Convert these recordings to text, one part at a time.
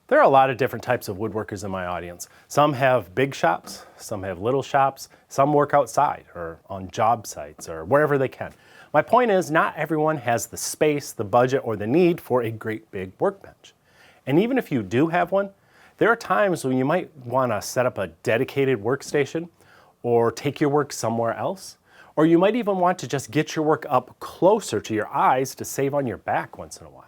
There are a lot of different types of woodworkers in my audience. Some have big shops, some have little shops, some work outside or on job sites or wherever they can. My point is, not everyone has the space, the budget, or the need for a great big workbench. And even if you do have one, there are times when you might want to set up a dedicated workstation or take your work somewhere else. Or you might even want to just get your work up closer to your eyes to save on your back once in a while.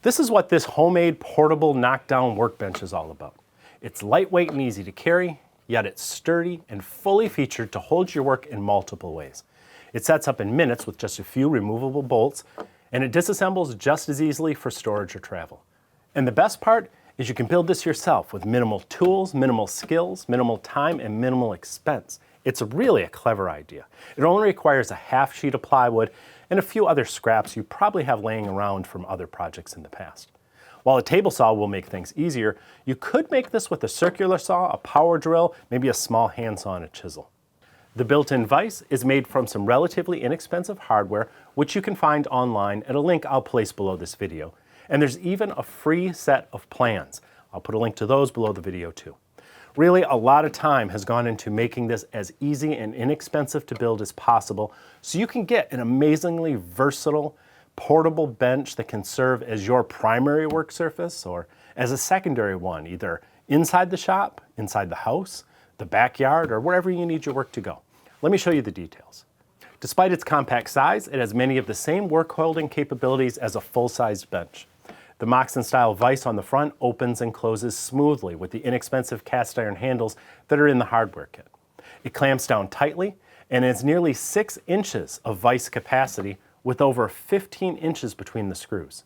This is what this homemade portable knockdown workbench is all about. It's lightweight and easy to carry, yet it's sturdy and fully featured to hold your work in multiple ways. It sets up in minutes with just a few removable bolts, and it disassembles just as easily for storage or travel. And the best part is you can build this yourself with minimal tools, minimal skills, minimal time, and minimal expense. It's really a clever idea. It only requires a half sheet of plywood and a few other scraps you probably have laying around from other projects in the past. While a table saw will make things easier, you could make this with a circular saw, a power drill, maybe a small handsaw and a chisel. The built-in vise is made from some relatively inexpensive hardware, which you can find online at a link I'll place below this video. And there's even a free set of plans. I'll put a link to those below the video too. Really, a lot of time has gone into making this as easy and inexpensive to build as possible, so you can get an amazingly versatile, portable bench that can serve as your primary work surface or as a secondary one, either inside the shop, inside the house, the backyard, or wherever you need your work to go. Let me show you the details. Despite its compact size, it has many of the same work-holding capabilities as a full-sized bench. The Moxon-style vise on the front opens and closes smoothly with the inexpensive cast iron handles that are in the hardware kit. It clamps down tightly and has nearly 6 inches of vise capacity with over 15 inches between the screws.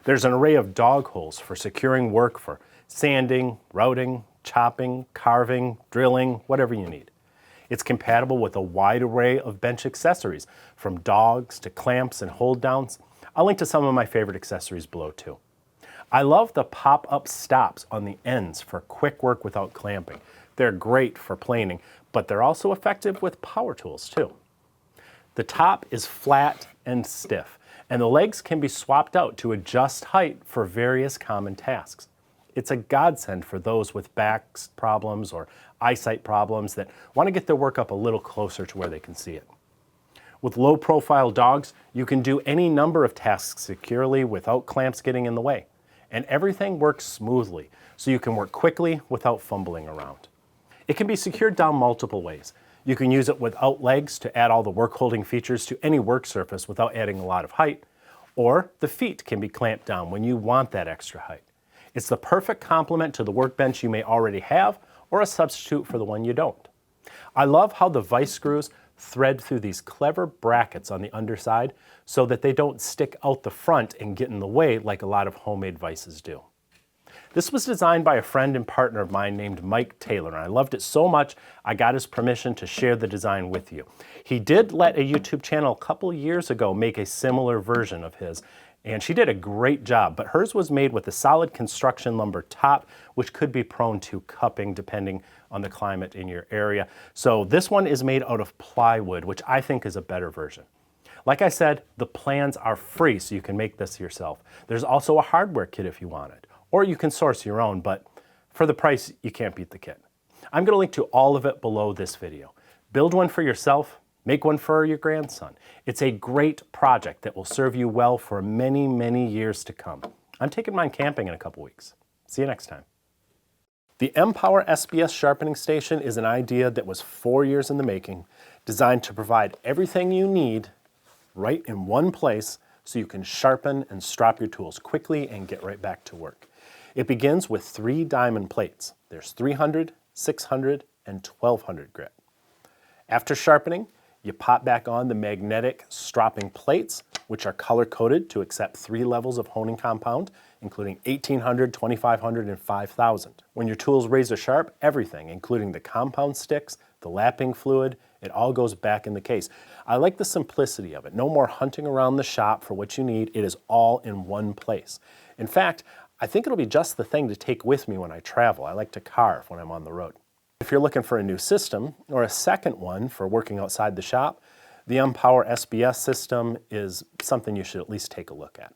There's an array of dog holes for securing work for sanding, routing, chopping, carving, drilling, whatever you need. It's compatible with a wide array of bench accessories, from dogs to clamps and hold downs. I'll link to some of my favorite accessories below too. I love the pop-up stops on the ends for quick work without clamping. They're great for planing, but they're also effective with power tools too. The top is flat and stiff, and the legs can be swapped out to adjust height for various common tasks. It's a godsend for those with back problems or eyesight problems that want to get their work up a little closer to where they can see it. With low-profile dogs, you can do any number of tasks securely without clamps getting in the way. And everything works smoothly, so you can work quickly without fumbling around. It can be secured down multiple ways. You can use it without legs to add all the work-holding features to any work surface without adding a lot of height, or the feet can be clamped down when you want that extra height. It's the perfect complement to the workbench you may already have, or a substitute for the one you don't. I love how the vise screws thread through these clever brackets on the underside so that they don't stick out the front and get in the way like a lot of homemade vices do. This was designed by a friend and partner of mine named Mike Taylor, and I loved it so much I got his permission to share the design with you. He did let a YouTube channel a couple years ago make a similar version of his, and she did a great job, but hers was made with a solid construction lumber top, which could be prone to cupping depending on the climate in your area. So this one is made out of plywood, which I think is a better version. Like I said, the plans are free, so you can make this yourself. There's also a hardware kit if you want it, or you can source your own, but for the price, you can't beat the kit. I'm going to link to all of it below this video. Build one for yourself. Make one for your grandson. It's a great project that will serve you well for many, many years to come. I'm taking mine camping in a couple weeks. See you next time. The M-Power SBS sharpening station is an idea that was 4 years in the making, designed to provide everything you need right in one place so you can sharpen and strop your tools quickly and get right back to work. It begins with 3 diamond plates. There's 300, 600, and 1200 grit. After sharpening, you pop back on the magnetic stropping plates, which are color-coded to accept 3 levels of honing compound, including 1800, 2500, and 5000. When your tool's razor sharp, everything, including the compound sticks, the lapping fluid, it all goes back in the case. I like the simplicity of it. No more hunting around the shop for what you need. It is all in one place. In fact, I think it'll be just the thing to take with me when I travel. I like to carve when I'm on the road. If you're looking for a new system, or a second one for working outside the shop, the M-Power SBS system is something you should at least take a look at.